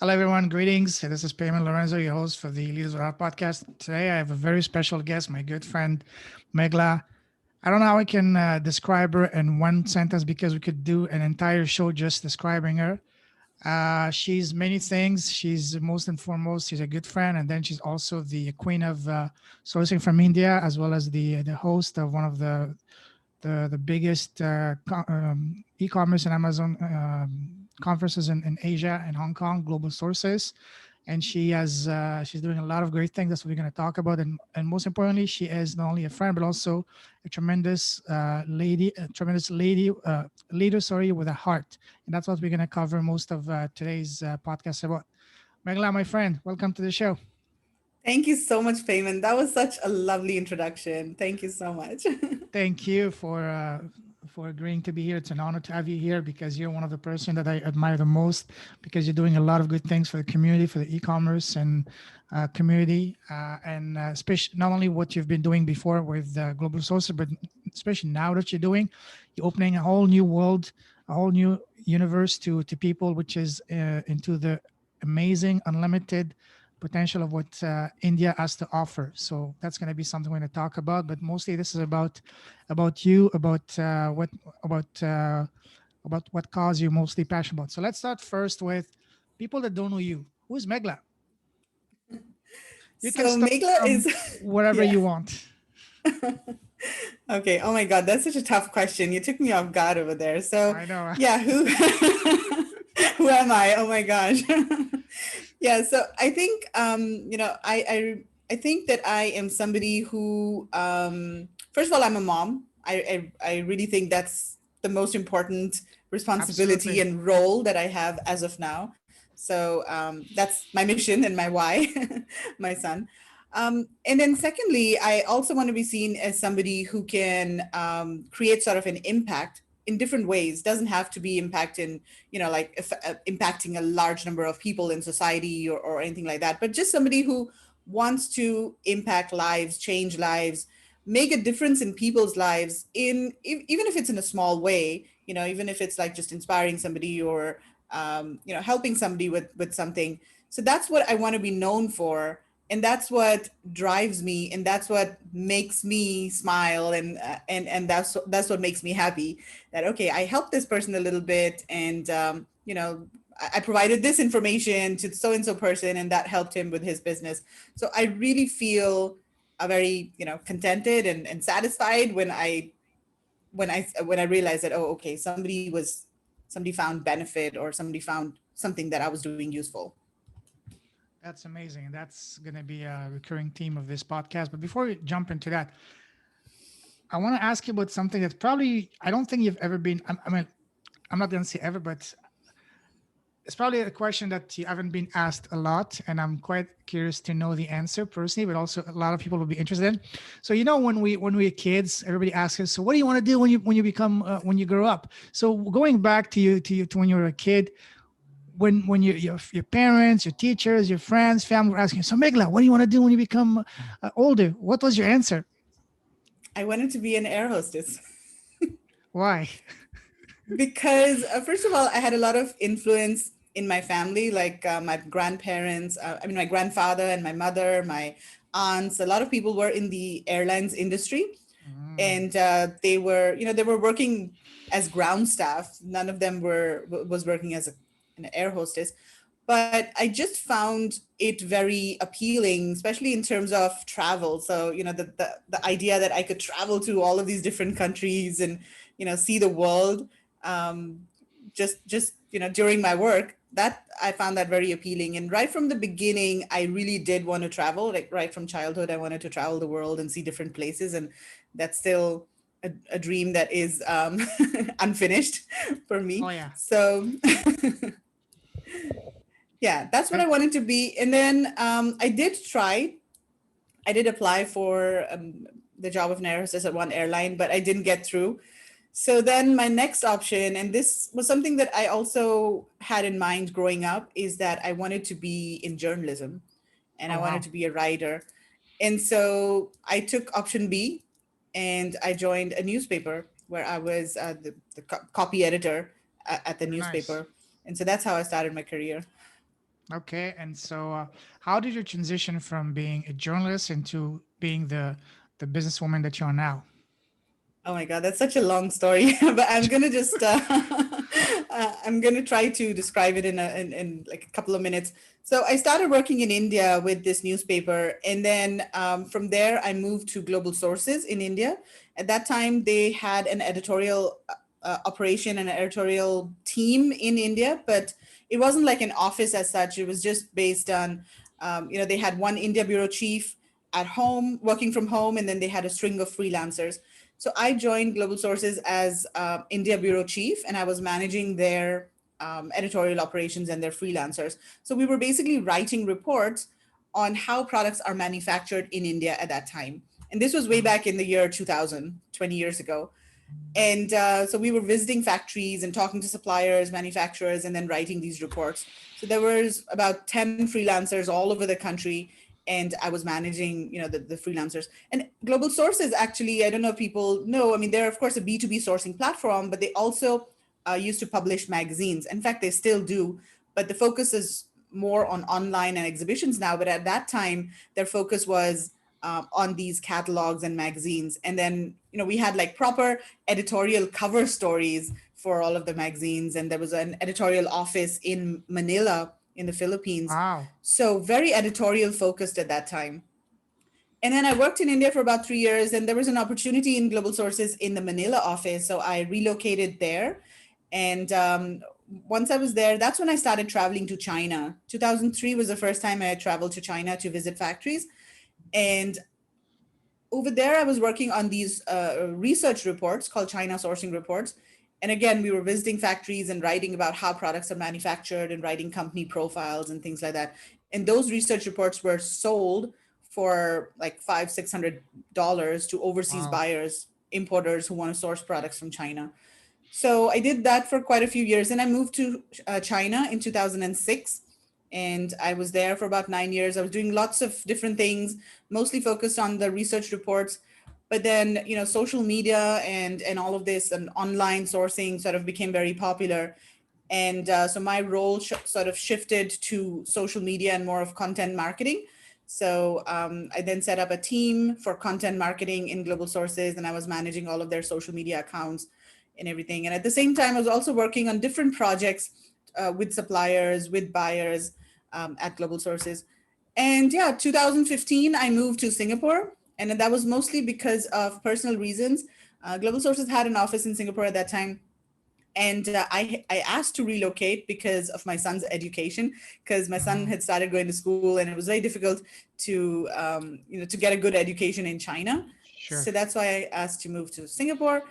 Hello, everyone. Greetings. This is Payman Lorenzo, your host for the Leaders Without podcast. Today, I have a very special guest, my good friend, Meghla. I don't know how I can describe her in one sentence because we could do an entire show just describing her. She's many things. She's most and foremost, she's a good friend, and then she's also the queen of sourcing from India, as well as the host of one of the biggest e-commerce and Amazon conferences in Asia and Hong Kong, Global Sources. And she's doing a lot of great things. That's what we're going to talk about. And most importantly, she is not only a friend but also a tremendous lady leader. Sorry, with a heart. And that's what we're going to cover most of today's podcast about. Meghla, my friend, welcome to the show. Thank you so much, Payman. That was such a lovely introduction. Thank you so much. Thank you for agreeing to be here. It's an honor to have you here because you're one of the person that I admire the most because you're doing a lot of good things for the community, for the e-commerce and community, and especially not only what you've been doing before with Global Sources, but especially now that you're opening a whole new world, a whole new universe to people, which is into the amazing, unlimited potential of what India has to offer. So that's going to be something we're going to talk about. But mostly, this is about you, about uh, about what cause you're mostly passionate about. So let's start first with people that don't know you. Who's Meghla? You can So start Meghla from is, wherever yeah. you want. Okay. Oh my God, that's such a tough question. You took me off guard over there. So I know. yeah, who who am I? Oh my gosh. Yeah. So I think I think that I am somebody who first of all I'm a mom. I really think that's the most important responsibility Absolutely. and role that I have as of now. So that's my mission and my why, my son. And then secondly, I also want to be seen as somebody who can create sort of an impact in different ways. Doesn't have to be impact in, like impacting a large number of people in society or anything like that, but just somebody who wants to impact lives, change lives, make a difference in people's lives even if it's in a small way, even if it's like just inspiring somebody or helping somebody with something. So that's what I want to be known for, and that's what drives me, and that's what makes me smile, and that's what makes me happy. That okay, I helped this person a little bit, and I provided this information to so and so person, and that helped him with his business. So I really feel a very contented and satisfied when I realized that, oh, okay, somebody found benefit, or somebody found something that I was doing useful. That's amazing. And that's going to be a recurring theme of this podcast. But before we jump into that, I want to ask you about something that's probably, I don't think you've ever been, I mean, I'm not going to say ever, but it's probably a question that you haven't been asked a lot, and I'm quite curious to know the answer personally, but also a lot of people will be interested in. So when we were kids, everybody asks us, so what do you want to do when you become when you grow up? So going back to when you were a kid, when your parents, your teachers, your friends, family were asking you, so Meghla, what do you want to do when you become older? What was your answer? I wanted to be an air hostess. Why? Because first of all, I had a lot of influence in my family, like my grandparents, my grandfather and my mother, my aunts. A lot of people were in the airlines industry, Mm, and they were working as ground staff. None of them was working as an air hostess. But I just found it very appealing, especially in terms of travel. So the idea that I could travel to all of these different countries and see the world, um, just during my work, that I found that very appealing. And right from the beginning, I really did want to travel. Like right from childhood, I wanted to travel the world and see different places, and that's still a dream that is unfinished for oh me. yeah. So yeah, that's what And I wanted to be. And then I did apply for the job of an air hostess at one airline, but I didn't get through. So then my next option, and this was something that I also had in mind growing up, is that I wanted to be in journalism, and oh I wanted wow. to be a writer. And so I took option B, and I joined a newspaper where I was the copy editor at the Very nice. newspaper. And so that's how I started my career. Okay. And so, how did you transition from being a journalist into being the businesswoman that you are now? Oh my God, that's such a long story, but I'm gonna just I'm gonna try to describe it in like a couple of minutes. So I started working in India with this newspaper, and then from there I moved to Global Sources in India. At that time, they had an editorial operation and an editorial team in India, but it wasn't like an office as such. It was just based on, they had one India bureau chief at home, working from home, and then they had a string of freelancers. So I joined Global Sources as India bureau chief, and I was managing their editorial operations and their freelancers. So we were basically writing reports on how products are manufactured in India at that time. And this was way Mhm. back in the year 2000, 20 years ago. And so we were visiting factories and talking to suppliers, manufacturers, and then writing these reports. So there was about 10 freelancers all over the country, and I was managing, the freelancers. And Global Sources, actually, I don't know if people know, I mean, they're of course a B2B sourcing platform, but they also used to publish magazines. In fact, they still do, but the focus is more on online and exhibitions now. But at that time, their focus was on these catalogs and magazines. And then, we had like proper editorial cover stories for all of the magazines. And there was an editorial office in Manila in the Philippines. Wow. So very editorial focused at that time. And then I worked in India for about 3 years, and there was an opportunity in Global Sources in the Manila office. So I relocated there. And once I was there, that's when I started traveling to China. 2003 was the first time I traveled to China to visit factories. And over there, I was working on these research reports called China sourcing reports. And again, we were visiting factories and writing about how products are manufactured and writing company profiles and things like that. And those research reports were sold for like $500-600 to overseas Wow. buyers, importers who want to source products from China. So I did that for quite a few years. And I moved to China in 2006. And I was there for about 9 years. I was doing lots of different things, mostly focused on the research reports. But then, social media and all of this and online sourcing sort of became very popular. And so my role sort of shifted to social media and more of content marketing. So I then set up a team for content marketing in Global Sources, and I was managing all of their social media accounts and everything. And at the same time, I was also working on different projects with suppliers, with buyers at Global Sources. And yeah, 2015, I moved to Singapore. And that was mostly because of personal reasons. Global Sources had an office in Singapore at that time, and I asked to relocate because of my son's education, because my son Hmm. had started going to school and it was very difficult to to get a good education in China. Sure. So that's why I asked to move to Singapore.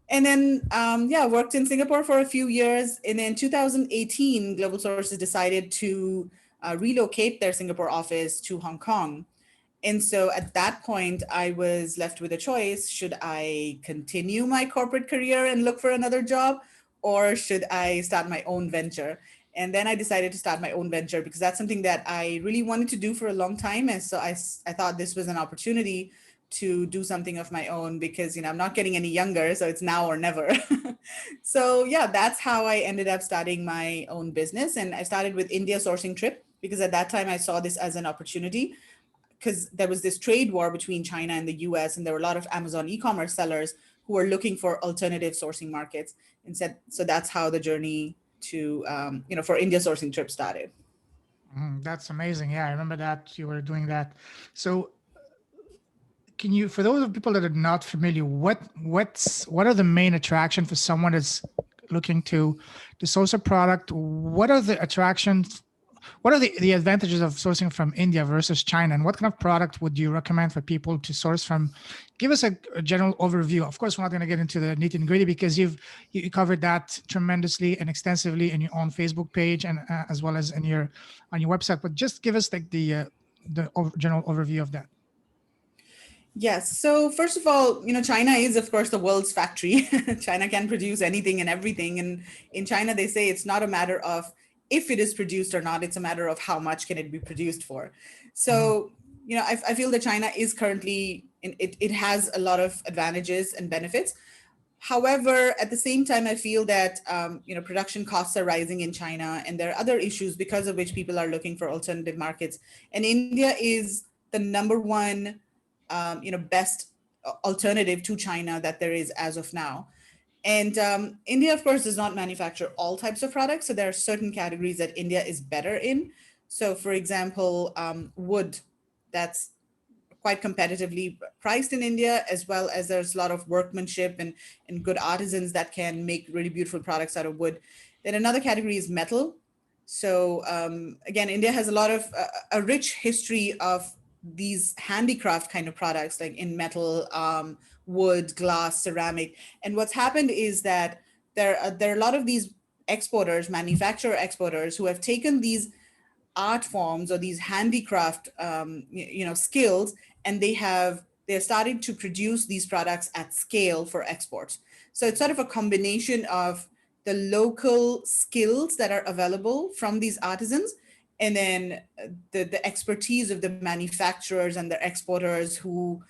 And then yeah, worked in Singapore for a few years. And then 2018, Global Sources decided to relocate their Singapore office to Hong Kong. And so at that point, I was left with a choice. Should I continue my corporate career and look for another job, or should I start my own venture? And then I decided to start my own venture because that's something that I really wanted to do for a long time. And so I thought this was an opportunity to do something of my own because, I'm not getting any younger. So it's now or never. So yeah, that's how I ended up starting my own business. And I started with India Sourcing Trip because at that time I saw this as an opportunity because there was this trade war between China and the US, and there were a lot of Amazon e-commerce sellers who were looking for alternative sourcing markets. And said, so that's how the journey to, for India Sourcing Trip started. That's amazing. Yeah, I remember that you were doing that. So, can you, for those of people that are not familiar, what are the main attraction for someone that's looking to source a product? What are the attractions? What are the advantages of sourcing from India versus China? And what kind of product would you recommend for people to source from? Give us a general overview. Of course, we're not going to get into the nitty and gritty because you covered that tremendously and extensively in your own Facebook page and as well as in your on your website. But just give us like the general overview of that. Yes. So first of all, China is of course the world's factory. China can produce anything and everything. And in China, they say it's not a matter of if it is produced or not, it's a matter of how much can it be produced for. Mhm. So, I feel that China is currently, it has a lot of advantages and benefits. However, at the same time, I feel that production costs are rising in China, and there are other issues because of which people are looking for alternative markets. And India is the number one, best alternative to China that there is as of now. And India, of course, does not manufacture all types of products. So there are certain categories that India is better in. So, for example, wood, that's quite competitively priced in India, as well as there's a lot of workmanship and good artisans that can make really beautiful products out of wood. Then another category is metal. So again, India has a lot of a rich history of these handicraft kind of products, like in metal, wood, glass, ceramic. And what's happened is that there are a lot of these exporters, manufacturer exporters, who have taken these art forms or these handicraft skills, and they're starting to produce these products at scale for export. So it's sort of a combination of the local skills that are available from these artisans, and then the expertise of the manufacturers and the exporters who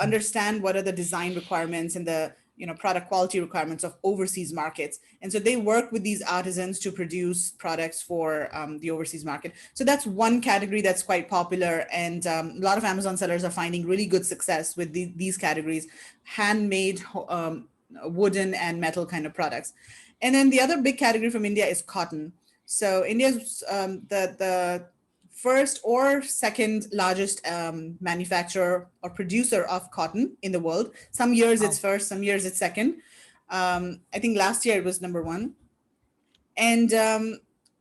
understand what are the design requirements and the product quality requirements of overseas markets. And so they work with these artisans to produce products for the overseas market. So that's one category that's quite popular, and a lot of Amazon sellers are finding really good success with these categories: handmade, wooden and metal kind of products. And then the other big category from India is cotton. So India's the first or second largest manufacturer or producer of cotton in the world. Some years it's Wow. first, some years it's second. I think last year it was number one. And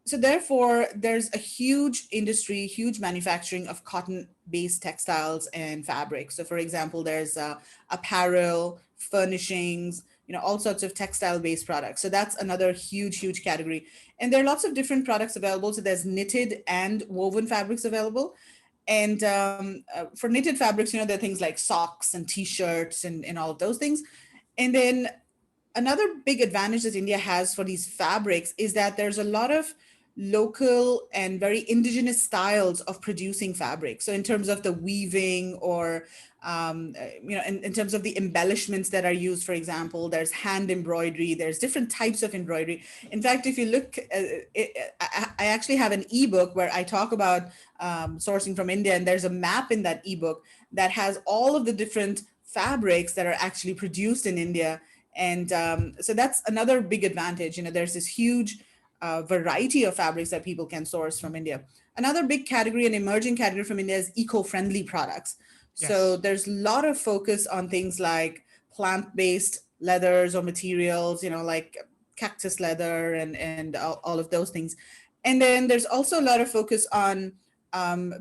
so therefore, there's a huge industry, huge manufacturing of cotton-based textiles and fabrics. So for example, there's apparel, furnishings, all sorts of textile-based products. So that's another huge, huge category. And there are lots of different products available. So there's knitted and woven fabrics available. And for knitted fabrics, there are things like socks and t-shirts and all of those things. And then another big advantage that India has for these fabrics is that there's a lot of local and very indigenous styles of producing fabric. So in terms of the weaving, or in terms of the embellishments that are used, for example, there's hand embroidery, there's different types of embroidery. In fact, if you look, I actually have an ebook where I talk about sourcing from India, and there's a map in that ebook that has all of the different fabrics that are actually produced in India. And so that's another big advantage. There's this huge variety of fabrics that people can source from India. Another big category, an emerging category from India, is eco-friendly products. So Yes. there's a lot of focus on things like plant-based leathers or materials, like cactus leather and all of those things. And then there's also a lot of focus on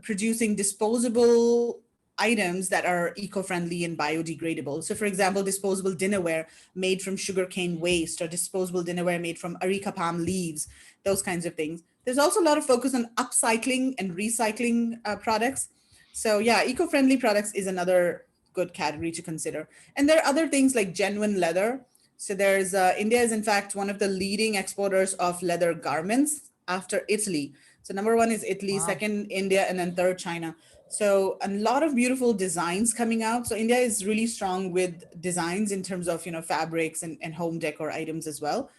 producing disposable items that are eco-friendly and biodegradable. So for example, disposable dinnerware made from sugarcane waste, or disposable dinnerware made from areca palm leaves, those kinds of things. There's also a lot of focus on upcycling and recycling products. So yeah, eco-friendly products is another good category to consider. And there are other things like genuine leather. So there's India is in fact one of the leading exporters of leather garments after Italy. So number one is Italy, Wow. second India, and then third China. So a lot of beautiful designs coming out. So India is really strong with designs in terms of fabrics and home decor items as well.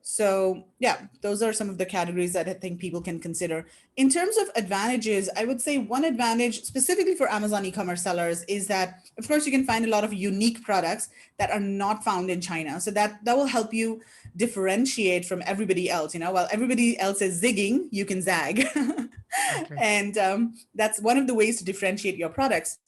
So yeah, those are some of the categories that I think people can consider. In terms of advantages, I would say one advantage specifically for Amazon e-commerce sellers is that, of course, you can find a lot of unique products that are not found in China. So that will help you differentiate from everybody else. While everybody else is zigging, you can zag. Okay. And that's one of the ways to differentiate your products.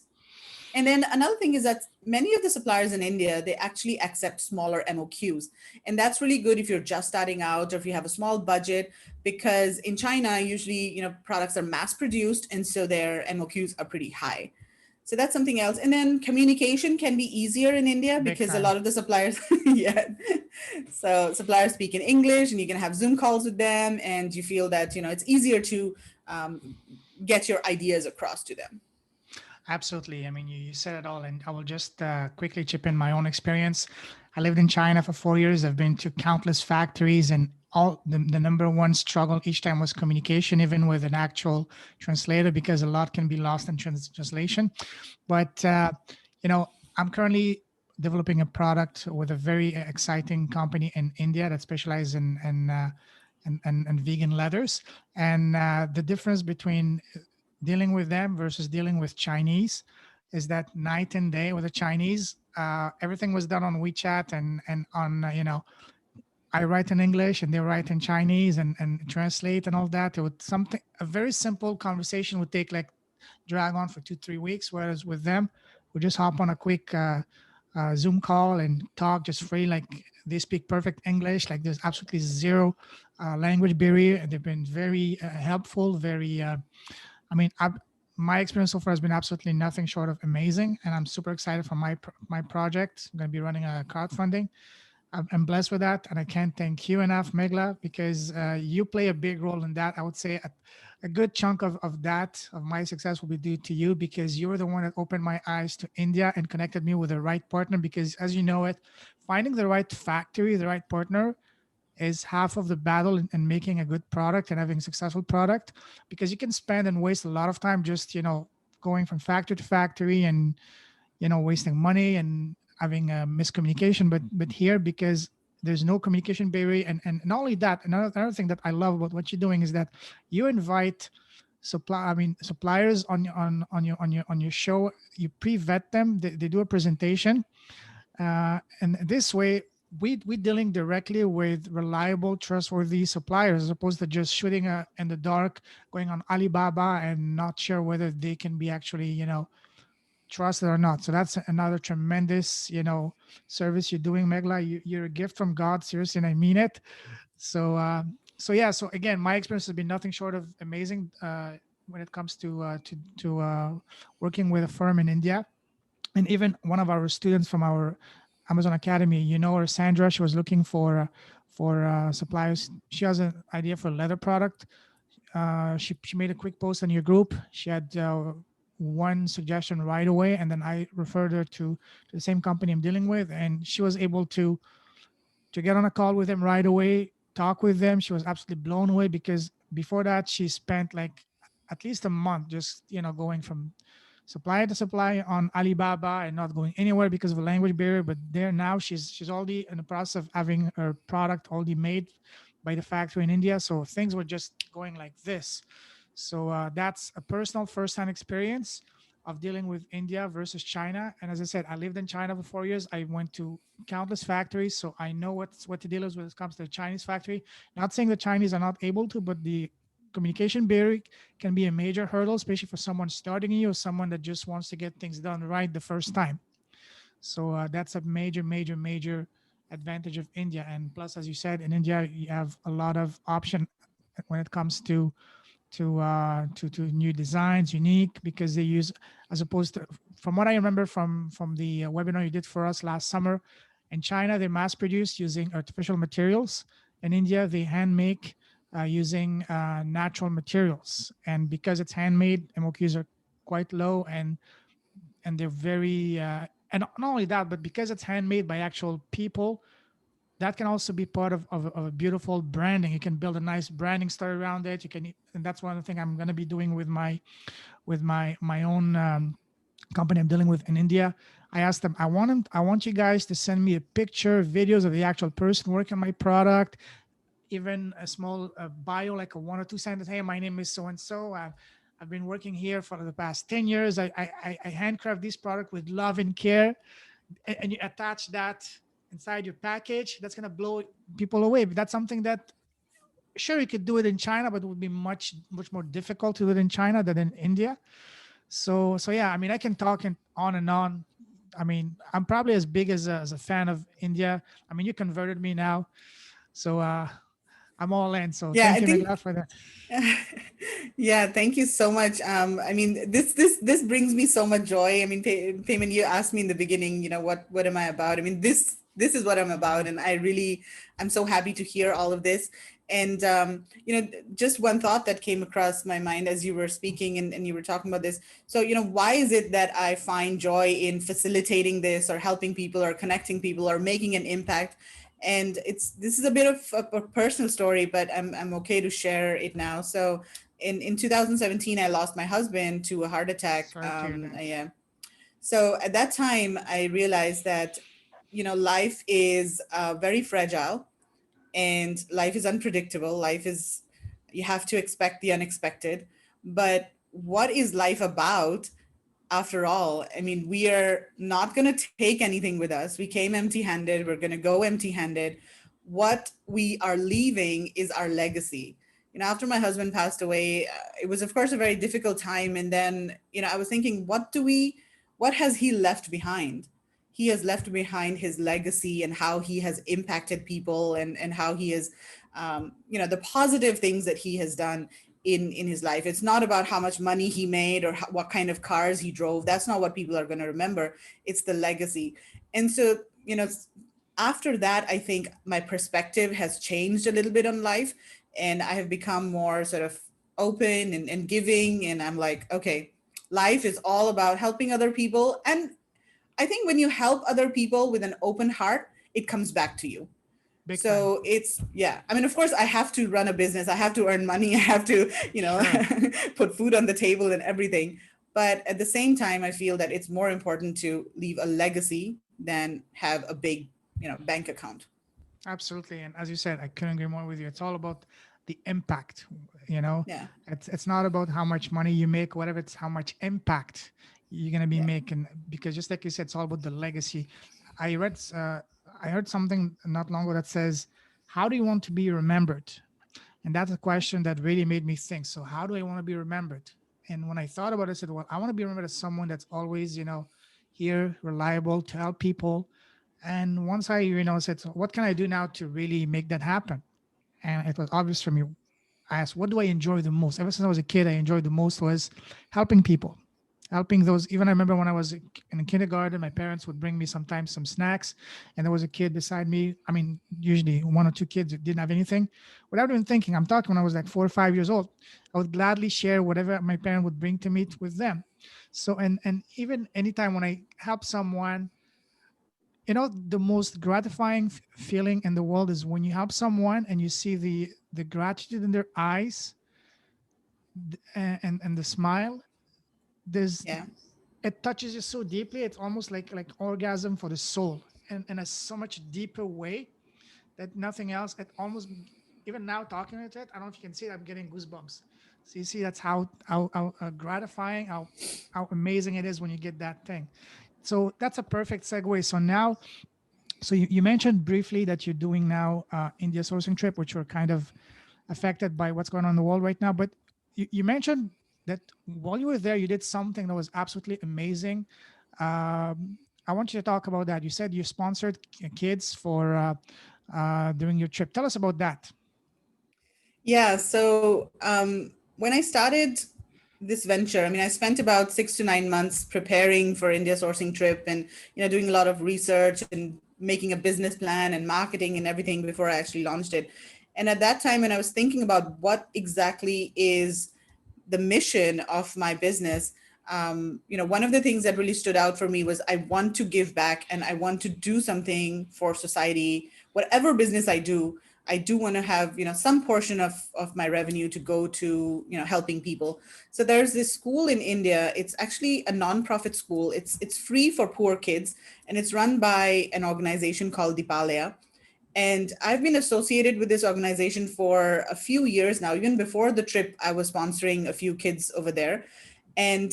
And then another thing is that many of the suppliers in India, they actually accept smaller MOQs. And that's really good if you're just starting out or if you have a small budget, because in China, usually, products are mass produced. And so their MOQs are pretty high. So that's something else. And then communication can be easier in India Big because a time. lot of the suppliers, yeah. So suppliers speak in English, and you can have Zoom calls with them, and you feel that, it's easier to get your ideas across to them. Absolutely. I mean, you said it all, and I will just quickly chip in my own experience. I lived in China for 4 years. I've been to countless factories, and all the number one struggle each time was communication, even with an actual translator, because a lot can be lost in translation. But I'm currently developing a product with a very exciting company in India that specializes in vegan leathers. And the difference between dealing with them versus dealing with Chinese is that night and day with the Chinese. Everything was done on WeChat and on I write in English and they write in Chinese and translate and all that. It would something a very simple conversation would take like drag on for 2 3 weeks. Whereas with them, we just hop on a quick Zoom call and talk just free. Like they speak perfect English. Like there's absolutely zero language barrier. And they've been very helpful. Very. I mean, my experience so far has been absolutely nothing short of amazing, and I'm super excited for my project. I'm going to be running a crowdfunding. I'm blessed with that, and I can't thank you enough, Meghla, because you play a big role in that. I would say a good chunk of that of my success will be due to you because you were the one that opened my eyes to India and connected me with the right partner. Because as you know it, finding the right factory, the right partner is half of the battle in making a good product and having a successful product, because you can spend and waste a lot of time just going from factory to factory and wasting money and having a miscommunication. But here, because there's no communication barrier, and not only that, another thing that I love about what you're doing is that you invite suppliers on your show. You pre-vet them. They do a presentation, and this way we dealing directly with reliable, trustworthy suppliers, as opposed to just shooting in the dark, going on Alibaba and not sure whether they can be actually trusted or not. So that's another tremendous service you're doing, Meghla. You're a gift from God, seriously, and I mean it. So yeah, so again, my experience has been nothing short of amazing when it comes to working with a firm in India. And even one of our students from our Amazon Academy, her Sandra, she was looking for suppliers. She has an idea for a leather product. She made a quick post on your group. She had one suggestion right away, and then I referred her to the same company I'm dealing with, and she was able to get on a call with them right away, talk with them. She was absolutely blown away because before that she spent like at least a month just going from supply to supply on Alibaba and not going anywhere because of a language barrier. But there now she's already in the process of having her product already made by the factory in India. So things were just going like this. So that's a personal first-hand experience of dealing with India versus China. And as I said, I lived in China for 4 years. I went to countless factories, so I know what to deal with when it comes to the Chinese factory. Not saying the Chinese are not able to, but the communication barrier can be a major hurdle, especially for someone starting you or someone that just wants to get things done right the first time. So that's a major, major, major advantage of India. And plus, as you said, in India you have a lot of option when it comes to new designs, unique, because they use, as opposed to, from what I remember from the webinar you did for us last summer, in China they mass produce using artificial materials. In India they hand make using natural materials, and because it's handmade, MOQs are quite low, and they're very and not only that, but because it's handmade by actual people, that can also be part of a beautiful branding. You can build a nice branding story around it. You can, and that's one of the things I'm going to be doing with my own company I'm dealing with in India. I asked them, I want you guys to send me a picture, videos of the actual person working on my product, even a small bio, like a 1 or 2 sentences. Hey, my name is so and so. I've been working here for the past 10 years. I handcraft this product with love and care, and you attach that inside your package. That's gonna blow people away. But that's something that, sure, you could do it in China, but it would be much much more difficult to do it in China than in India. So yeah, I mean, I can talk on and on. I mean, I'm probably as big as a fan of India. I mean, you converted me now, so I'm all in. So Yeah, thank I you, think. Meghla, for that. Yeah, thank you so much. I mean, this brings me so much joy. I mean, Payman, you asked me in the beginning, what am I about? I mean, this is what I'm about, and I'm so happy to hear all of this. And just one thought that came across my mind as you were speaking and you were talking about this. So, why is it that I find joy in facilitating this or helping people or connecting people or making an impact? And this is a bit of a personal story, but I'm okay to share it now. So in 2017 I lost my husband to a heart attack. Sorry to hear that. So at that time I realized that life is very fragile, and life is unpredictable. Life is, you have to expect the unexpected. But what is life about after all? I mean, we are not going to take anything with us. We came empty handed, we're going to go empty handed. What we are leaving is our legacy. After my husband passed away, it was, of course, a very difficult time. And then, I was thinking, what has he left behind? He has left behind his legacy and how he has impacted people, and how he has, the positive things that he has done in his life. It's not about how much money he made or what kind of cars he drove. That's not what people are going to remember. It's the legacy. And so, after that, I think my perspective has changed a little bit on life, and I have become more sort of open and giving. And I'm like, okay, life is all about helping other people. And I think when you help other people with an open heart, it comes back to you. Big time. So it's, yeah, I mean, of course I have to run a business, I have to earn money, I have to, Sure. put food on the table and everything. But at the same time, I feel that it's more important to leave a legacy than have a big, bank account. Absolutely. And as you said, I couldn't agree more with you. It's all about the impact, you know. Yeah. It's not about how much money you make, whatever, it's how much impact you're gonna be Yeah. making. Because just like you said, it's all about the legacy. I read I heard something not long ago that says, how do you want to be remembered? And that's a question that really made me think. So how do I want to be remembered? And when I thought about it, I said, well, I want to be remembered as someone that's always, here, reliable to help people. And once I, said, so what can I do now to really make that happen? And it was obvious for me. I asked, what do I enjoy the most? Ever since I was a kid, I enjoyed the most was helping people, helping those. Even I remember when I was in kindergarten, my parents would bring me sometimes some snacks, and there was a kid beside me. I mean, usually one or two kids that didn't have anything. Without even thinking, I'm talking when I was like 4 or 5 years old, I would gladly share whatever my parent would bring to me with them. So, and even anytime when I help someone, the most gratifying feeling in the world is when you help someone and you see the gratitude in their eyes, and the smile. There's Yeah. It touches you so deeply. It's almost like orgasm for the soul, and in a so much deeper way that nothing else. It almost, even now talking about it, I don't know if you can see it, I'm getting goosebumps. So you see, that's how gratifying, how amazing it is when you get that thing. So that's a perfect segue. So now, so you mentioned briefly that you're doing now India sourcing trip, which are kind of affected by what's going on in the world right now. But you mentioned that while you were there, you did something that was absolutely amazing. I want you to talk about that. You said you sponsored kids for during your trip. Tell us about that. Yeah. So when I started this venture, I mean, I spent about 6 to 9 months preparing for India sourcing trip, and doing a lot of research and making a business plan and marketing and everything before I actually launched it. And at that time, when I was thinking about what exactly is the mission of my business, one of the things that really stood out for me was I want to give back and I want to do something for society. Whatever business I do want to have, some portion of my revenue to go to, helping people. So there's this school in India. It's actually a nonprofit school. It's free for poor kids, and it's run by an organization called Dipalaya. And I've been associated with this organization for a few years now. Even before the trip, I was sponsoring a few kids over there. And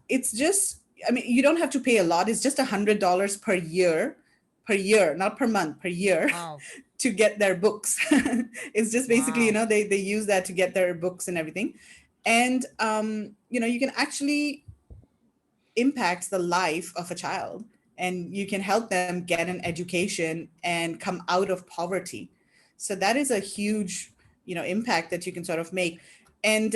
it's just, I mean, you don't have to pay a lot. It's just $100 per year, not per month, per year, Wow. to get their books. It's just basically, Wow. they use that to get their books and everything. And, you can actually impacts the life of a child, and you can help them get an education and come out of poverty. So that is a huge impact that you can sort of make. And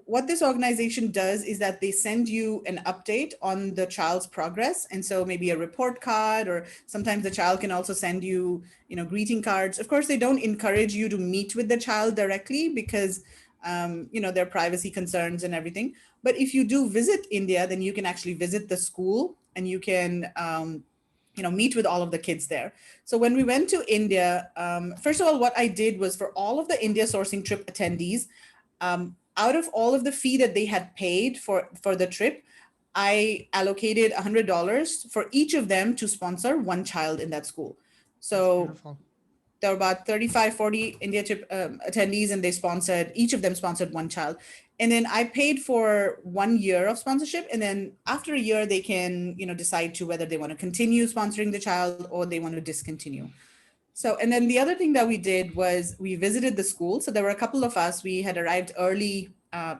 what this organization does is that they send you an update on the child's progress, and so maybe a report card, or sometimes the child can also send you greeting cards. Of course, they don't encourage you to meet with the child directly because their privacy concerns and everything. But if you do visit India, then you can actually visit the school, and you can meet with all of the kids there. So when we went to India, first of all, what I did was, for all of the India sourcing trip attendees, out of all of the fee that they had paid for the trip, I allocated $100 for each of them to sponsor one child in that school. That's So beautiful. there were about 35, 40 India trip attendees, and they sponsored, each of them sponsored one child. And then I paid for 1 year of sponsorship. And then after a year, they can, decide to whether they want to continue sponsoring the child or they want to discontinue. So, and then the other thing that we did was we visited the school. So there were a couple of us. We had arrived early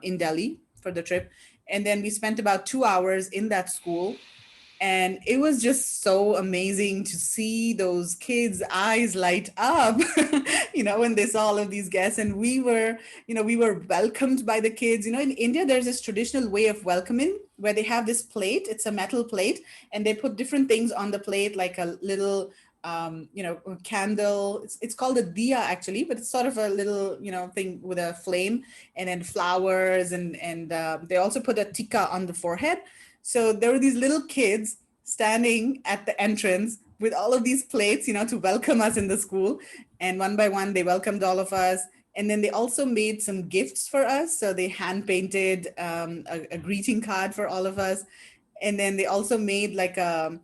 in Delhi for the trip. And then we spent about 2 hours in that school, and it was just so amazing to see those kids' eyes light up, when they saw all of these guests. And we were welcomed by the kids. In India, there's this traditional way of welcoming where they have this plate. It's a metal plate, and they put different things on the plate, like a little a candle. It's called a diya actually, but it's sort of a little, thing with a flame, and then flowers, and they also put a tikka on the forehead. So there were these little kids standing at the entrance with all of these plates, to welcome us in the school. And one by one, they welcomed all of us. And then they also made some gifts for us. So they hand painted a greeting card for all of us. And then they also made like a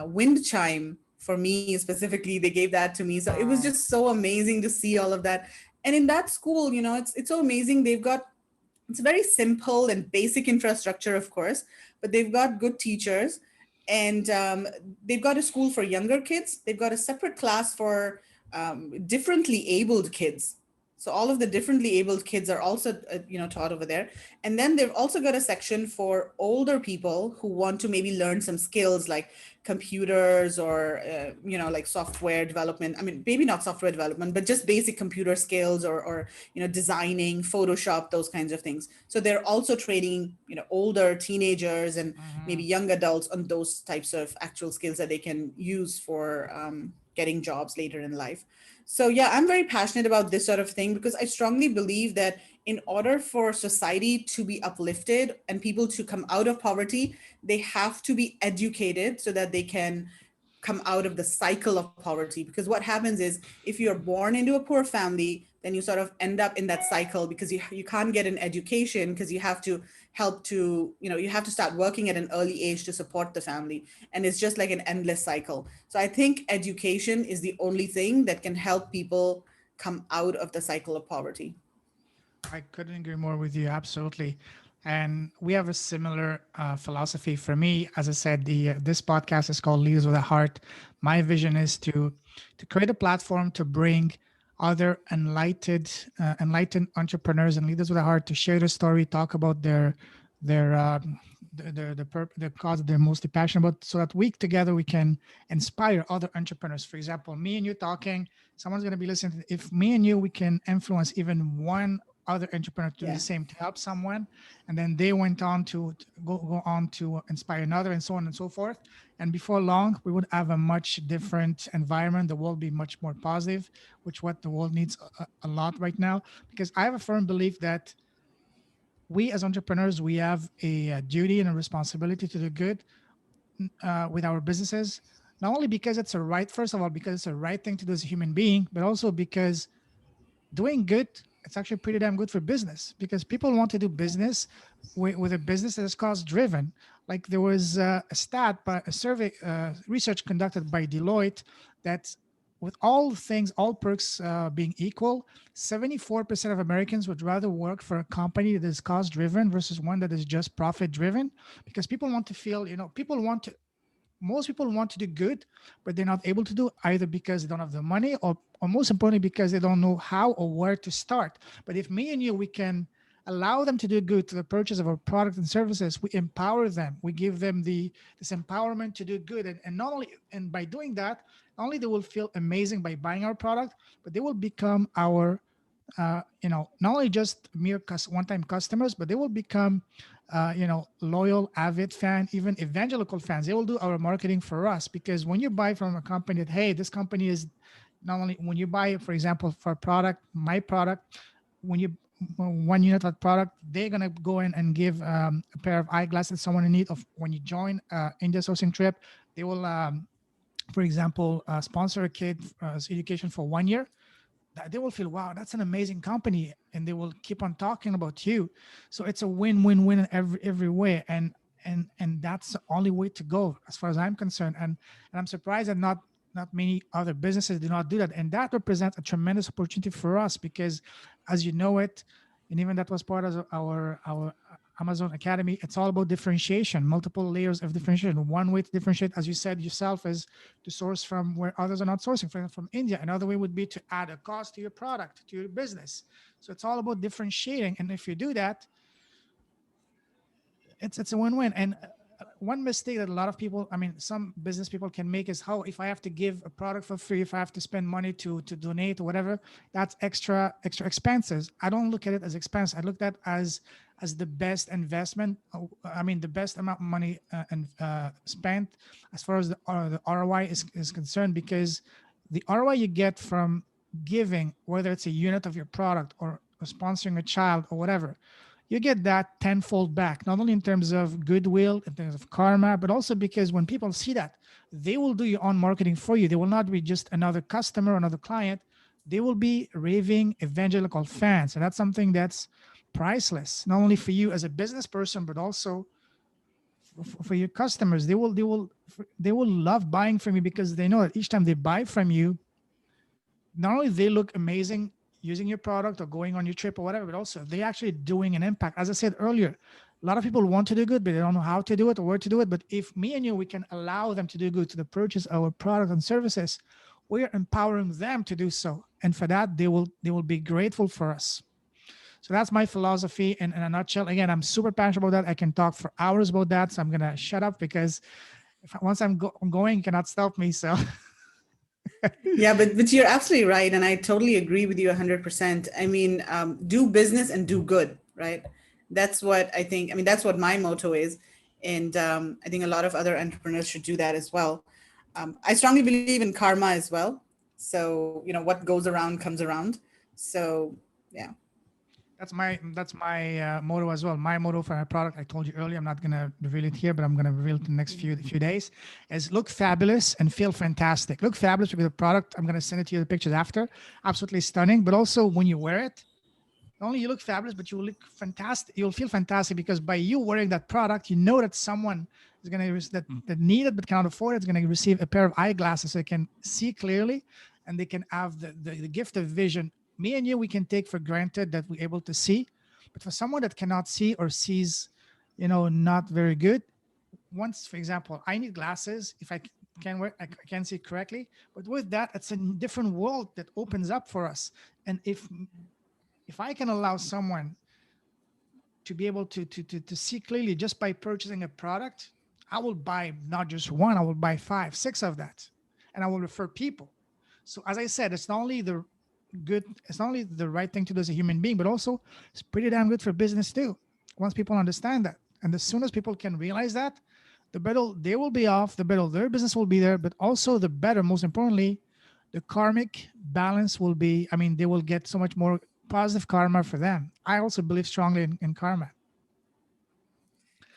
wind chime for me specifically. They gave that to me. So it was Wow. just so amazing to see all of that. And in that school, it's so amazing. It's very simple and basic infrastructure, of course, but they've got good teachers, and they've got a school for younger kids. They've got a separate class for differently abled kids. So all of the differently abled kids are also, taught over there. And then they've also got a section for older people who want to maybe learn some skills like computers, or like software development. I mean, maybe not software development, but just basic computer skills, or designing, Photoshop, those kinds of things. So they're also training older teenagers and maybe Mhm. young adults on those types of actual skills that they can use for getting jobs later in life. So yeah, I'm very passionate about this sort of thing because I strongly believe that in order for society to be uplifted and people to come out of poverty, they have to be educated so that they can come out of the cycle of poverty. Because what happens is, if you're born into a poor family, then you sort of end up in that cycle, because you can't get an education, because you have to help to, you have to start working at an early age to support the family, and it's just like an endless cycle. So I think education is the only thing that can help people come out of the cycle of poverty. I couldn't agree more with you. Absolutely. And we have a similar philosophy. For me, as I said, the this podcast is called Leaders with a Heart. My vision is to create a platform to bring other enlightened entrepreneurs and leaders with a heart to share their story, talk about their the cause they're mostly passionate about, so that we together we can inspire other entrepreneurs. For example, me and you talking, someone's going to be listening. If me and you we can influence even one other entrepreneur to do the Yeah. same, to help someone, and then they went on to go on to inspire another, and so on and so forth. And before long we would have a much different environment. The world be much more positive, which what the world needs a lot right now. Because I have a firm belief that we as entrepreneurs we have a duty and a responsibility to do good with our businesses, not only because it's a right, first of all, because it's a right thing to do as a human being, but also because doing good, it's actually pretty damn good for business, because people want to do business with a business that is cost driven. Like there was a stat by a survey research conducted by Deloitte that with all things, all perks being equal, 74% of Americans would rather work for a company that is cost driven versus one that is just profit driven. Because people want to feel, people want to, most people want to do good, but they're not able to do either because they don't have the money, or most importantly, because they don't know how or where to start. But if me and you, we can allow them to do good to the purchase of our product and services, we empower them, we give them this empowerment to do good. And not only, and by doing that, not only they will feel amazing by buying our product, but they will become our not only just mere one-time customers, but they will become, loyal, avid fan, even evangelical fans. They will do our marketing for us, because when you buy from a company that, hey, this company is not only, when you buy, for example, for a product, my product, when you 1 unit of product, they're gonna go in and give a pair of eyeglasses someone in need of. When you join India sourcing trip, they will, for example, sponsor a kid education for 1 year. That they will feel, wow, that's an amazing company, and they will keep on talking about you. So it's a win-win-win in every way. and that's the only way to go as far as I'm concerned. And I'm surprised that not many other businesses do not do that, and that represents a tremendous opportunity for us because, as you know it, and even that was part of our Amazon Academy. It's all about differentiation, multiple layers of differentiation. One way to differentiate, as you said yourself, is to source from where others are not sourcing, from India. Another way would be to add a cost to your product, to your business. So it's all about differentiating, and if you do that, it's a win-win. And one mistake that a lot of people, I mean, some business people can make is how, if I have to give a product for free, if I have to spend money to donate or whatever, that's extra expenses. I don't look at it as expense. I look at as the best investment. I mean, the best amount of money and spent as far as the ROI is concerned, because the ROI you get from giving, whether it's a unit of your product or sponsoring a child or whatever, you get that tenfold back, not only in terms of goodwill, in terms of karma, but also because when people see that, they will do your own marketing for you. They will not be just another customer, another client. They will be raving evangelical fans. And that's something that's priceless, not only for you as a business person, but also for your customers. They will love buying from you because they know that each time they buy from you, not only they look amazing using your product or going on your trip or whatever, but also they actually doing an impact. As I said earlier, a lot of people want to do good, but they don't know how to do it or where to do it. But if me and you, we can allow them to do good, to the purchase our product and services, we are empowering them to do so. And for that, they will be grateful for us. So that's my philosophy in a nutshell. Again, I'm super passionate about that. I can talk for hours about that. So I'm gonna shut up because once I'm going, you cannot stop me. So Yeah, but you're absolutely right, and I totally agree with you 100%. I mean, do business and do good, right? That's what I think. I mean, that's what my motto is, and I think a lot of other entrepreneurs should do that as well. I strongly believe in karma as well. So what goes around comes around. So yeah. that's my motto as well. My motto for my product, I told you earlier, I'm not gonna reveal it here, but I'm gonna reveal it in the next few days. Is look fabulous and feel fantastic. Look fabulous with the product. I'm gonna send it to you the pictures after. Absolutely stunning. But also when you wear it, not only you look fabulous, but you will look fantastic. You'll feel fantastic because by you wearing that product, you know that someone is gonna that need it but cannot afford it is gonna receive a pair of eyeglasses so they can see clearly, and they can have the gift of vision. Me and you, we can take for granted that we're able to see, but for someone that cannot see or sees, not very good. Once, for example, I need glasses if can wear, I can see correctly, but with that, it's a different world that opens up for us. And if I can allow someone to be able to see clearly just by purchasing a product, I will buy not just one, I will buy 5, 6 of that, and I will refer people. So as I said, it's not only the right thing to do as a human being, but also it's pretty damn good for business too. Once people understand that, and as soon as people can realize that, the better they will be off, the better their business will be there, but also the better, most importantly, the karmic balance will be. I mean, they will get so much more positive karma for them. I also believe strongly in karma.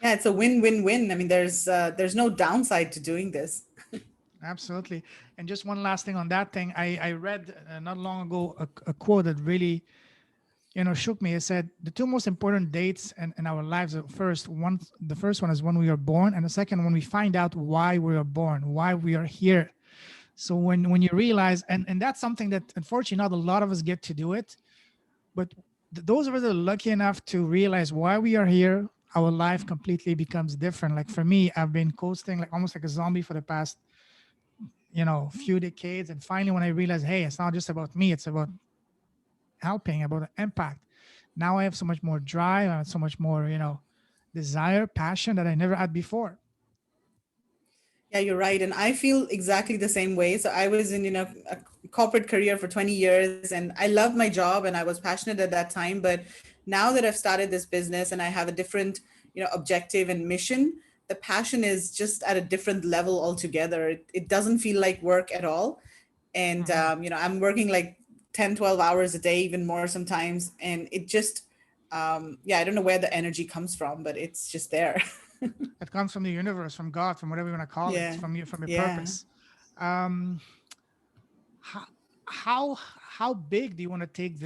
Yeah, it's a win-win-win. I mean, there's no downside to doing this. Absolutely. And just one last thing on that thing, I read not long ago a quote that really, shook me. It said the two most important dates in our lives are the first one is when we are born, and the second when we find out why we are born, why we are here. So when you realize, and that's something that unfortunately not a lot of us get to do it, but those of us that are lucky enough to realize why we are here, our life completely becomes different. Like for me, I've been coasting like almost like a zombie for the past few decades, and finally when I realized, hey, it's not just about me, it's about helping, about the impact. Now I have so much more drive, I have so much more desire, passion that I never had before. Yeah, you're right. And I feel exactly the same way. So I was in, a corporate career for 20 years and I loved my job and I was passionate at that time. But now that I've started this business and I have a different, objective and mission, the passion is just at a different level altogether. It doesn't feel like work at all. And, Mhm. I'm working like 10, 12 hours a day, even more sometimes. And it just, yeah, I don't know where the energy comes from, but it's just there. It comes from the universe, from God, from whatever you want to call it, Yeah. from your Yeah. purpose. um how how big do you want to take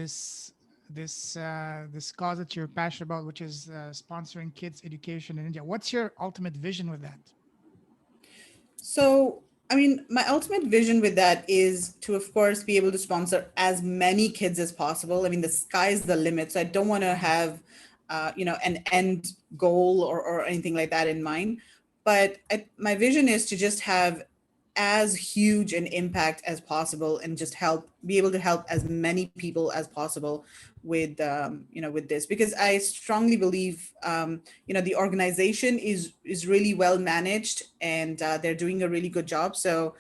this cause that you're passionate about, which is sponsoring kids education in India. What's your ultimate vision with that? So, I mean, my ultimate vision with that is to, of course, be able to sponsor as many kids as possible. I mean, the sky is the limit. So I don't want to Mhm. have, an end goal or anything like that in mind. But my vision is to just have as huge an impact as possible and just be able to help as many people as possible with, with this, because I strongly believe, the organization is really well managed, and they're doing a really good job. So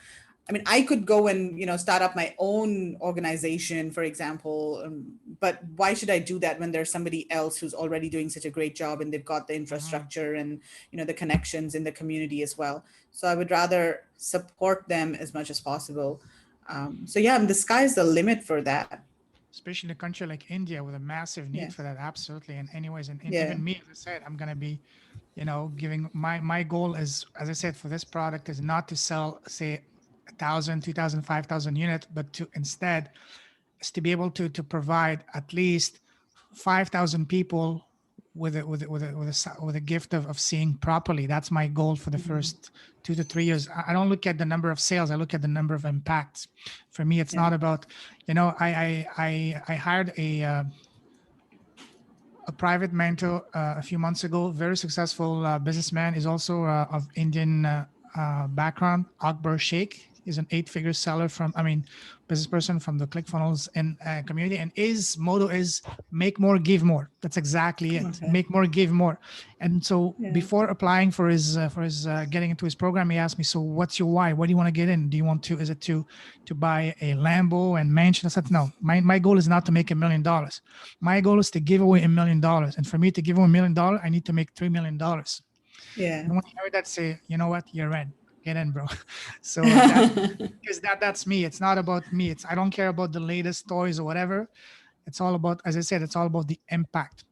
I mean, I could go and, start up my own organization, for example. But why should I do that when there's somebody else who's already doing such a great job, and they've got the Mhm. infrastructure and, the connections in the community as well. So I would rather support them as much as possible. So yeah, the sky's the limit for that. Especially in a country like India with a massive Yeah. need for that. Absolutely. And anyways, and Yeah. even me, as I said, I'm gonna be, giving my goal is, as I said, for this product is not to sell, say, 1,000, 2,000, 5,000 units, but to instead is to be able to provide at least 5,000 people with a gift of seeing properly. That's my goal for the Mhm. first 2 to 3 years. I don't look at the number of sales. I look at the number of impacts. For me, it's Yeah. not about, I hired a private mentor a few months ago, very successful businessman, is also of Indian background. Akbar Sheikh is an eight-figure seller business person from the ClickFunnels and community. And his motto is make more, give more. That's exactly it. Okay. Make more, give more. And so Yeah. before applying for his getting into his program, he asked me, so what's your why? What do you want to get in? Do you want to, is it to buy a Lambo and mansion? I said, no, my goal is not to make $1 million. My goal is to give away $1 million. And for me to give away $1 million, I need to make $3 million. Yeah. And when I heard that, say, you know what, you're in, get in, bro. So that, because that's me. It's not about me. I don't care about the latest toys or whatever. It's all about, as I said, it's all about the impact.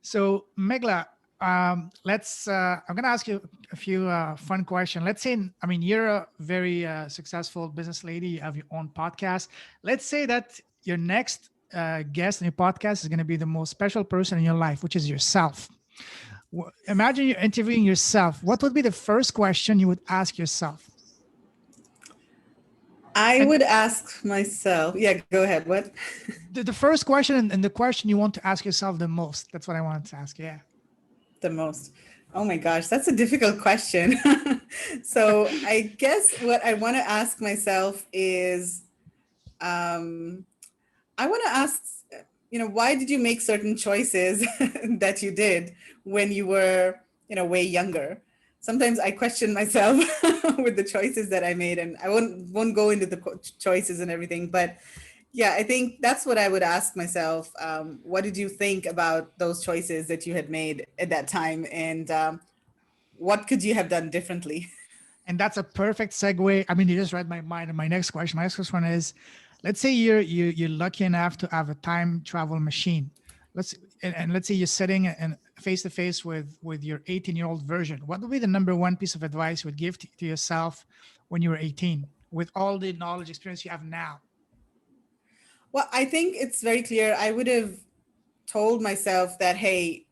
So Meghla, I'm gonna ask you a few fun questions. Let's say, I mean, you're a very successful business lady. You have your own podcast. Let's say that your next guest in your podcast is gonna be the most special person in your life, which is yourself. Imagine you're interviewing yourself. What would be the first question you would ask yourself? I And would ask myself, yeah, go ahead. What? the first question and the question you want to ask yourself the most. That's what I wanted to ask. Yeah. The most? Oh my gosh, that's a difficult question. So I guess what I want to ask myself is, um, I want to ask, why did you make certain choices that you did when you were, way younger? Sometimes I question myself with the choices that I made, and I won't go into the choices and everything, but yeah, I think that's what I would ask myself. What did you think about those choices that you had made at that time, and what could you have done differently? And that's a perfect segue. I mean, you just read my mind. And my next question, is, let's say you're lucky enough to have a time travel machine. And let's say you're sitting and face to face with your 18-year-old version. What would be the number one piece of advice you would give to yourself when you were 18, with all the knowledge experience you have now? Well, I think it's very clear. I would have told myself that, hey,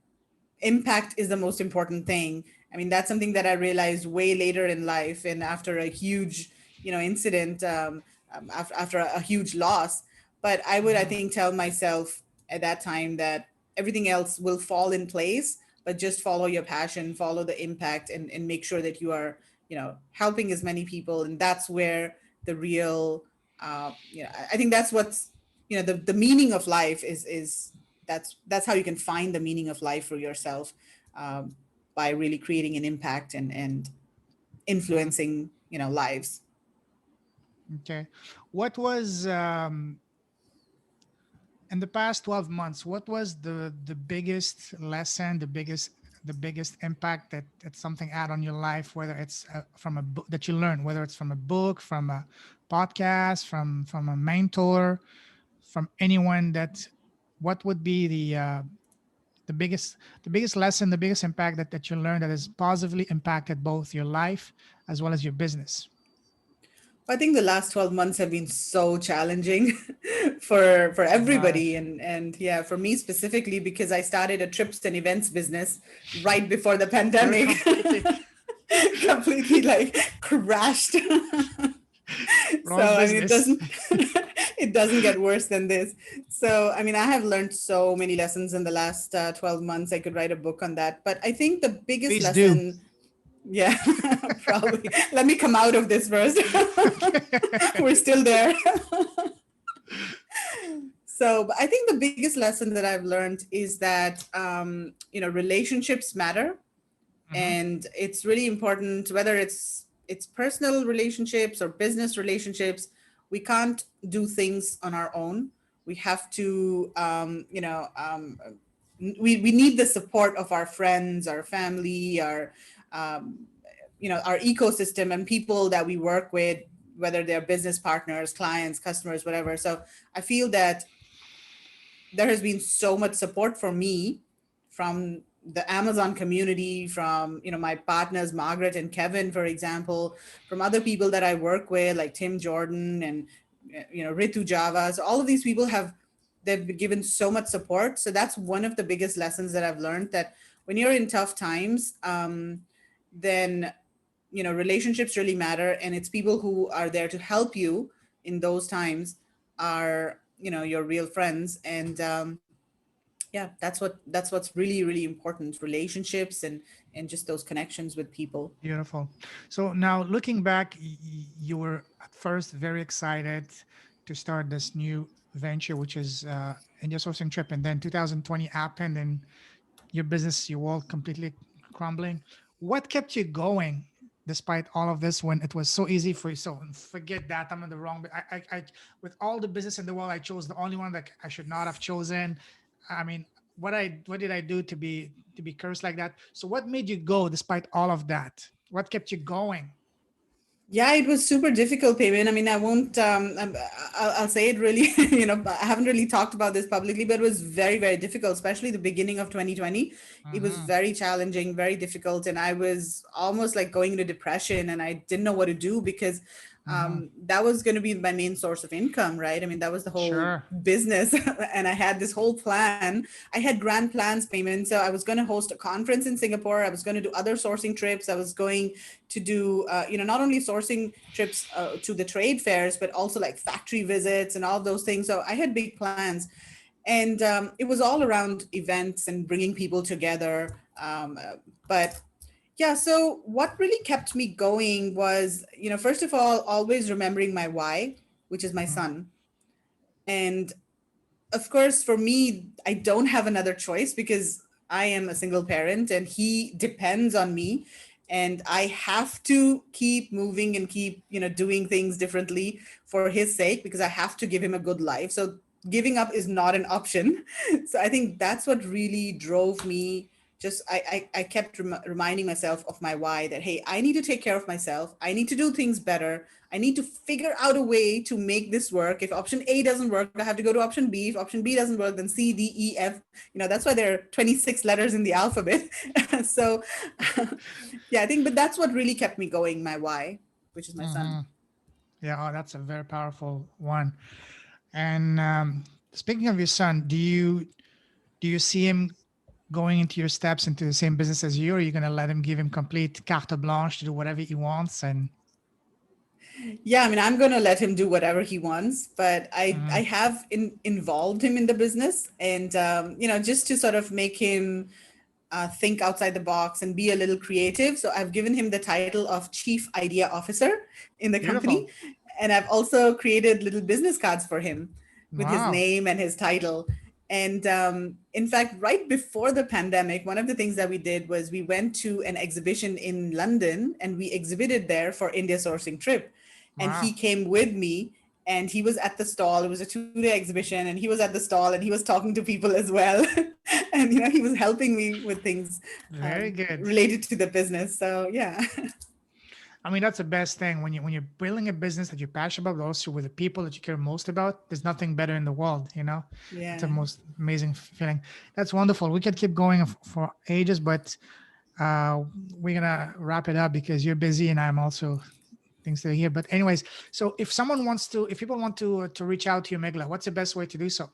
impact is the most important thing. I mean, that's something that I realized way later in life, and after a huge, incident, after a huge loss. But I would, I Mhm. think, tell myself at that time that everything else will fall in place, but just follow your passion, follow the impact, and make sure that you are, helping as many people. And that's where the real, I think that's what's, the meaning of life is that's how you can find the meaning of life for yourself, um, by really creating an impact and Mhm. influencing, lives. Okay. What was in the past 12 months, what was the biggest lesson, the biggest impact that something had on your life, whether it's from a book that you learned, whether it's from a book, from a podcast, from a mentor, from anyone, that what would be the biggest lesson, the biggest impact that you learned that has positively impacted both your life as well as your business? I think the last 12 months have been so challenging for Right. everybody, and yeah, for me specifically, because I started a trips and events business right before the You're pandemic. completely Completely like crashed. So wrong I mean, it business. doesn't it doesn't get worse than this. So I mean, I have learned so many lessons in the last 12 months. I could write a book on that. But I think the biggest Please do. lesson, yeah, probably. Let me come out of this first. We're still there. So, but I think the biggest lesson that I've learned is that relationships matter, Mhm. and it's really important, whether it's personal relationships or business relationships. We can't do things on our own. We have to we need the support of our friends, our family, our um, our ecosystem and people that we work with, whether they're business partners, clients, customers, whatever. So I feel that there has been so much support for me from the Amazon community, from my partners Margaret and Kevin, for example, from other people that I work with like Tim Jordan and Ritu Java. So all of these people they've given so much support. So that's one of the biggest lessons that I've learned, that when you're in tough times, then relationships really matter, and it's people who are there to help you in those times are your real friends. And yeah, that's what's really really important, relationships and just those connections with people. Beautiful. So now looking back, you were at first very excited to start this new venture, which is India sourcing trip, and then 2020 happened, and your business, your world completely crumbling. What kept you going despite all of this when it was so easy for you? So forget that I'm in the wrong. With all the business in the world, I chose the only one that I should not have chosen. I mean, what did I do to be cursed like that? So what made you go despite all of that? What kept you going? Yeah, it was super difficult, payment. I mean, I won't. I'll say it really. I haven't really talked about this publicly, but it was very, very difficult, especially the beginning of 2020. It was Mm-hmm. very challenging, very difficult, and I was almost like going into depression, and I didn't know what to do because Mm-hmm. that was going to be my main source of income, right? I mean, that was the whole Sure. business, and I had this whole plan. I had grand plans, payment. So I was going to host a conference in Singapore. I was going to do other sourcing trips. I was going to do not only sourcing trips to the trade fairs, but also like factory visits and all those things. So I had big plans, and it was all around events and bringing people together. But yeah, so what really kept me going was, first of all, always remembering my why, which is my Mm-hmm. son. And of course, for me, I don't have another choice because I am a single parent and he depends on me. And I have to keep moving and keep, doing things differently for his sake, because I have to give him a good life. So giving up is not an option. So I think that's what really drove me. Just I kept reminding myself of my why, that hey, I need to take care of myself, I need to do things better, I need to figure out a way to make this work. If option A doesn't work, I have to go to option B. If option B doesn't work, then C, D, E, F. That's why there are 26 letters in the alphabet. So yeah, I think, but that's what really kept me going, my why, which is my son. Mm-hmm. Yeah, oh, that's a very powerful one. And speaking of your son, do you see him going into your steps into the same business as you, or are you going to let him, give him complete carte blanche to do whatever he wants? And Yeah, I mean, I'm going to let him do whatever he wants, but I Mhm. have involved him in the business, and just to sort of make him think outside the box and be a little creative. So I've given him the title of Chief Idea Officer in the company. Beautiful. And I've also created little business cards for him with his Wow. name and his title. And in fact, right before the pandemic, one of the things that we did was we went to an exhibition in London and we exhibited there for India sourcing trip. And he Wow. came with me, and he was at the stall. It was a 2-day exhibition, and he was at the stall and he was talking to people as well. And he was helping me with things Very good. related to the business. So yeah. I mean, that's the best thing when you're building a business that you're passionate about, but also with the people that you care most about. There's nothing better in the world, you know. It's the Yeah. most amazing feeling. That's wonderful. We could keep going for ages, but uh, we're gonna wrap it up because you're busy and I'm also things that are here. But anyways, so if someone wants to, if people want to reach out to you, Meghla, what's the best way to do so?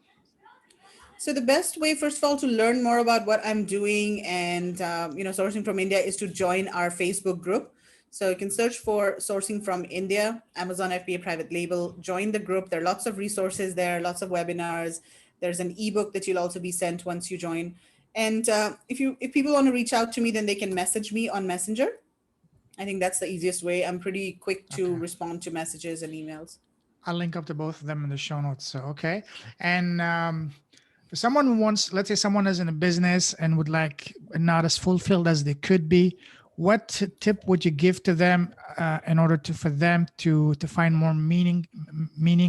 So the best way, first of all, to learn more about what I'm doing and sourcing from India is to join our Facebook group. So you can search for sourcing from India, Amazon FBA private label. Join the group. There are lots of resources there, lots of webinars. There's an ebook that you'll also be sent once you join. And if people want to reach out to me, then they can message me on Messenger. I think that's the easiest way. I'm pretty quick to Okay. respond to messages and emails. I'll link up to both of them in the show notes. So, okay. And for someone who wants, let's say someone is in a business and would like not as fulfilled as they could be, what tip would you give to them in order to for them to find more meaning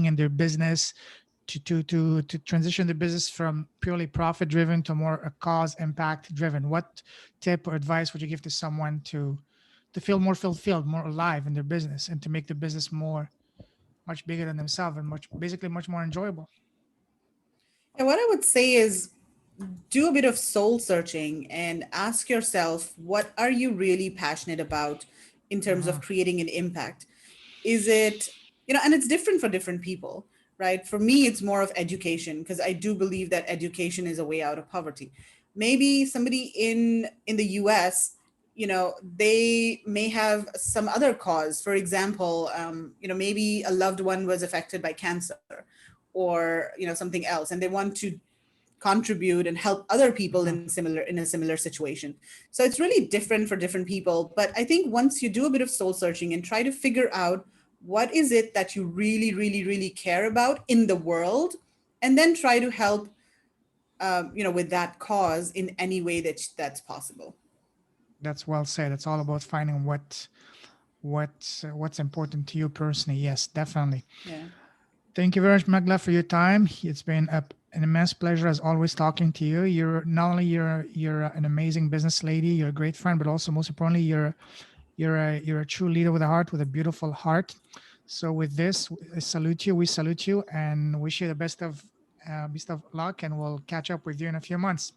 in their business, to transition the business from purely profit driven to more a cause impact driven? What tip or advice would you give to someone to feel more fulfilled, more alive in their business, and to make the business more much bigger than themselves and much more enjoyable? And what I would say is do a bit of soul searching and ask yourself, what are you really passionate about in terms Uh-huh. of creating an impact? Is it, and it's different for different people, right? For me, it's more of education because I do believe that education is a way out of poverty. Maybe somebody in the US, they may have some other cause. For example, maybe a loved one was affected by cancer or something else, and they want to contribute and help other people Uh-huh. in a similar situation. So it's really different for different people, but I think once you do a bit of soul searching and try to figure out what is it that you really really really care about in the world, and then try to help with that cause in any way that's possible. That's well said. It's all about finding what's important to you personally. Yes, definitely. Yeah. Thank you very much, Magla, for your time. It's been an immense pleasure as always talking to you. You're not only you're an amazing business lady, you're a great friend, but also most importantly, you're a true leader with a heart, with a beautiful heart. So with this, I salute you. We salute you and wish you the best of luck. And we'll catch up with you in a few months.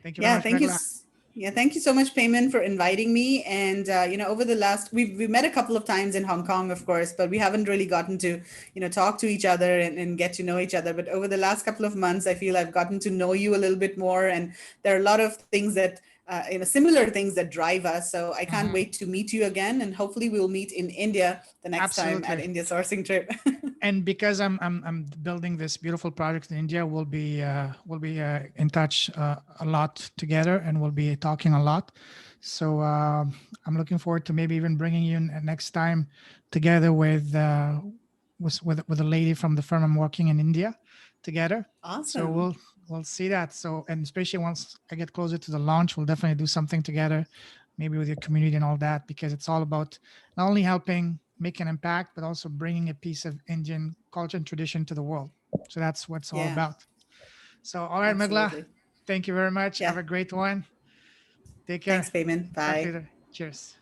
Thank you very Yeah, much, thank you. Megla. Yeah, thank you so much, Payman, for inviting me. And over the last, we've met a couple of times in Hong Kong, of course, but we haven't really gotten to, talk to each other and get to know each other. But over the last couple of months, I feel I've gotten to know you a little bit more, and there are a lot of things that, similar things that drive us. So I can't Mhm. wait to meet you again, and hopefully we'll meet in India the next time at Absolutely. India sourcing trip. And because I'm building this beautiful project in India, we'll be in touch a lot together, and we'll be talking a lot. So I'm looking forward to maybe even bringing you next time together with a lady from the firm I'm working in India together. So Awesome. we'll see that. So, and especially once I get closer to the launch, we'll definitely do something together, maybe with your community and all that, because it's all about not only helping make an impact, but also bringing a piece of Indian culture and tradition to the world. So that's what it's all Yeah, about. So, all right, Megla, absolutely. thank you very much. Yeah. Have a great one. Take Thanks, care. Payman. Talk to Bye. you later. Cheers.